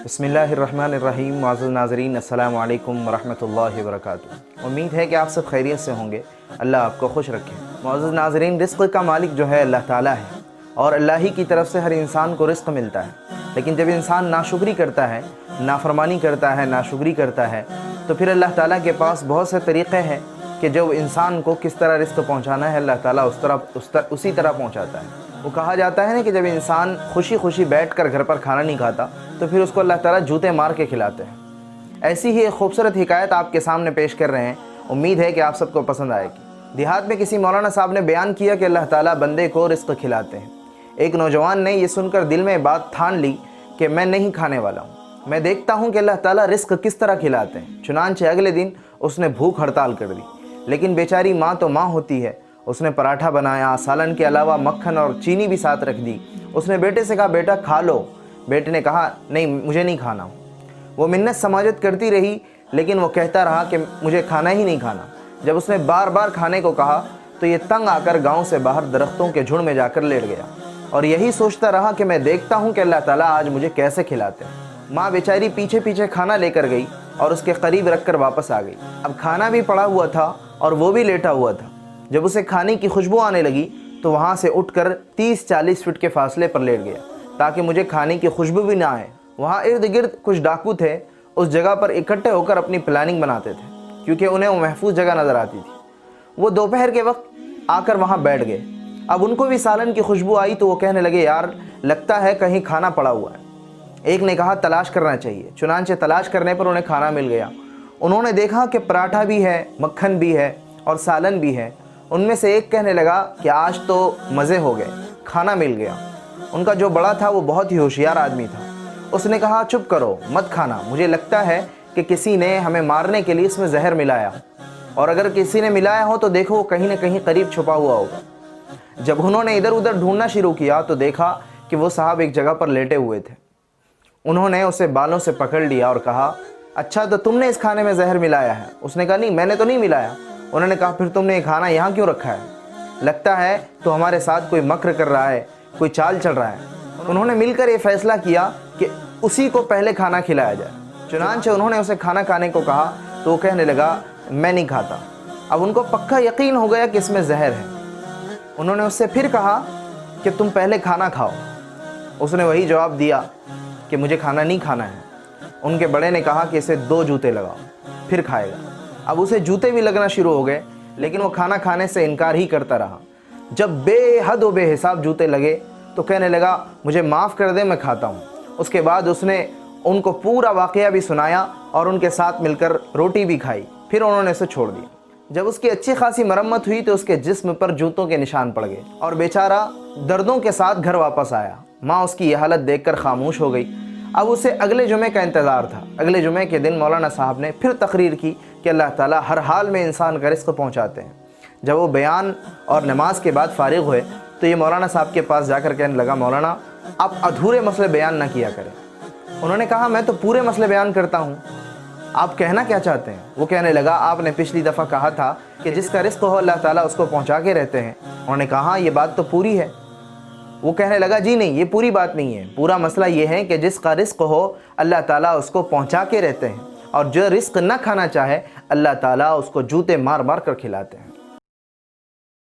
بسم اللہ الرحمن الرحیم. معزز ناظرین السلام علیکم ورحمۃ اللہ وبرکاتہ. امید ہے کہ آپ سب خیریت سے ہوں گے. اللہ آپ کو خوش رکھے. معزز ناظرین, رزق کا مالک جو ہے اللہ تعالیٰ ہے اور اللہ ہی کی طرف سے ہر انسان کو رزق ملتا ہے. لیکن جب انسان ناشکری کرتا ہے, نافرمانی کرتا ہے, ناشکری کرتا ہے, تو پھر اللہ تعالیٰ کے پاس بہت سے طریقے ہیں کہ جو انسان کو کس طرح رزق پہنچانا ہے اللہ تعالیٰ اسی طرح پہنچاتا ہے. وہ کہا جاتا ہے نا کہ جب انسان خوشی خوشی بیٹھ کر گھر پر کھانا نہیں کھاتا تو پھر اس کو اللہ تعالیٰ جوتے مار کے کھلاتے ہیں. ایسی ہی ایک خوبصورت حکایت آپ کے سامنے پیش کر رہے ہیں. امید ہے کہ آپ سب کو پسند آئے گی. دیہات میں کسی مولانا صاحب نے بیان کیا کہ اللہ تعالیٰ بندے کو رزق کھلاتے ہیں. ایک نوجوان نے یہ سن کر دل میں بات ٹھان لی کہ میں نہیں کھانے والا ہوں, میں دیکھتا ہوں کہ اللہ تعالیٰ رزق کس طرح کھلاتے ہیں. چنانچہ اگلے دن اس نے بھوک ہڑتال کر دی. لیکن بیچاری ماں تو ماں ہوتی ہے. اس نے پراٹھا بنایا, سالن کے علاوہ مکھن اور چینی بھی ساتھ رکھ دی. اس نے بیٹے سے کہا بیٹا کھا لو. بیٹے نے کہا نہیں, مجھے نہیں کھانا. وہ منت سماجت کرتی رہی لیکن وہ کہتا رہا کہ مجھے کھانا ہی نہیں کھانا. جب اس نے بار بار کھانے کو کہا تو یہ تنگ آ کر گاؤں سے باہر درختوں کے جھنڈ میں جا کر لیٹ گیا اور یہی سوچتا رہا کہ میں دیکھتا ہوں کہ اللہ تعالیٰ آج مجھے کیسے کھلاتے ہیں. ماں بیچاری پیچھے پیچھے کھانا لے کر گئی اور اس کے قریب رکھ کر واپس آ گئی. اب کھانا بھی پڑا ہوا تھا اور وہ بھی لیٹا ہوا تھا. جب اسے کھانے کی خوشبو آنے لگی تو وہاں سے اٹھ کر 30-40 فٹ کے فاصلے پر لیٹ گیا تاکہ مجھے کھانے کی خوشبو بھی نہ آئے. وہاں ارد گرد کچھ ڈاکو تھے. اس جگہ پر اکٹھے ہو کر اپنی پلاننگ بناتے تھے کیونکہ انہیں وہ محفوظ جگہ نظر آتی تھی. وہ دوپہر کے وقت آ کر وہاں بیٹھ گئے. اب ان کو بھی سالن کی خوشبو آئی تو وہ کہنے لگے یار لگتا ہے کہیں کھانا پڑا ہوا ہے. ایک نے کہا تلاش کرنا چاہیے. چنانچہ تلاش کرنے پر انہیں کھانا مل گیا. انہوں نے دیکھا کہ پراٹھا بھی ہے, مکھن بھی ہے اور سالن بھی ہے. ان میں سے ایک کہنے لگا کہ آج تو مزے ہو گئے, کھانا مل گیا. ان کا جو بڑا تھا وہ بہت ہی ہوشیار آدمی تھا. اس نے کہا چپ کرو, مت کھانا, مجھے لگتا ہے کہ کسی نے ہمیں مارنے کے لیے اس میں زہر ملایا, اور اگر کسی نے ملایا ہو تو دیکھو وہ کہیں نہ کہیں قریب چھپا ہوا ہوگا. جب انہوں نے ادھر ادھر ڈھونڈنا شروع کیا تو دیکھا کہ وہ صاحب ایک جگہ پر لیٹے ہوئے تھے. انہوں نے اسے بالوں سے پکڑ لیا اور کہا اچھا تو تم نے اس کھانے میں زہر ملایا ہے؟ اس نے کہا نہیں, میں نے تو نہیں ملایا. انہوں نے کہا پھر تم نے یہ کھانا یہاں کیوں رکھا ہے؟ لگتا ہے تو ہمارے ساتھ کوئی مکر کر رہا ہے, کوئی چال چل رہا ہے. انہوں نے مل کر یہ فیصلہ کیا کہ اسی کو پہلے کھانا کھلایا جائے. چنانچہ انہوں نے اسے کھانا کھانے کو کہا تو وہ کہنے لگا میں نہیں کھاتا. اب ان کو پکا یقین ہو گیا کہ اس میں زہر ہے. انہوں نے اس سے پھر کہا کہ تم پہلے کھانا کھاؤ. اس نے وہی جواب دیا کہ مجھے کھانا نہیں کھانا ہے. ان کے بڑے نے کہا کہ اسے 2 جوتے لگاؤ پھر کھائے گا. اب اسے جوتے بھی لگنا شروع ہو گئے لیکن وہ کھانا کھانے سے انکار ہی کرتا رہا. جب بے حد و بے حساب جوتے لگے تو کہنے لگا مجھے معاف کر دے, میں کھاتا ہوں. اس کے بعد اس نے ان کو پورا واقعہ بھی سنایا اور ان کے ساتھ مل کر روٹی بھی کھائی. پھر انہوں نے اسے چھوڑ دیا. جب اس کی اچھی خاصی مرمت ہوئی تو اس کے جسم پر جوتوں کے نشان پڑ گئے اور بیچارہ دردوں کے ساتھ گھر واپس آیا. ماں اس کی یہ حالت دیکھ کر خاموش ہو گئی. اب اسے اگلے جمعے کا انتظار تھا. اگلے جمعے کے دن مولانا صاحب نے پھر تقریر کی کہ اللہ تعالیٰ ہر حال میں انسان کا رزق پہنچاتے ہیں. جب وہ بیان اور نماز کے بعد فارغ ہوئے تو یہ مولانا صاحب کے پاس جا کر کہنے لگا مولانا آپ ادھورے مسئلے بیان نہ کیا کریں. انہوں نے کہا میں تو پورے مسئلے بیان کرتا ہوں, آپ کہنا کیا چاہتے ہیں؟ وہ کہنے لگا آپ نے پچھلی دفعہ کہا تھا کہ جس کا رزق ہو اللہ تعالیٰ اس کو پہنچا کے رہتے ہیں. انہوں نے کہا یہ بات تو پوری ہے. وہ کہنے لگا جی نہیں, یہ پوری بات نہیں ہے. پورا مسئلہ یہ ہے کہ جس کا رزق ہو اللہ تعالیٰ اس کو پہنچا کے رہتے ہیں اور جو رزق نہ کھانا چاہے اللہ تعالیٰ اس کو جوتے مار مار کر کھلاتے ہیں.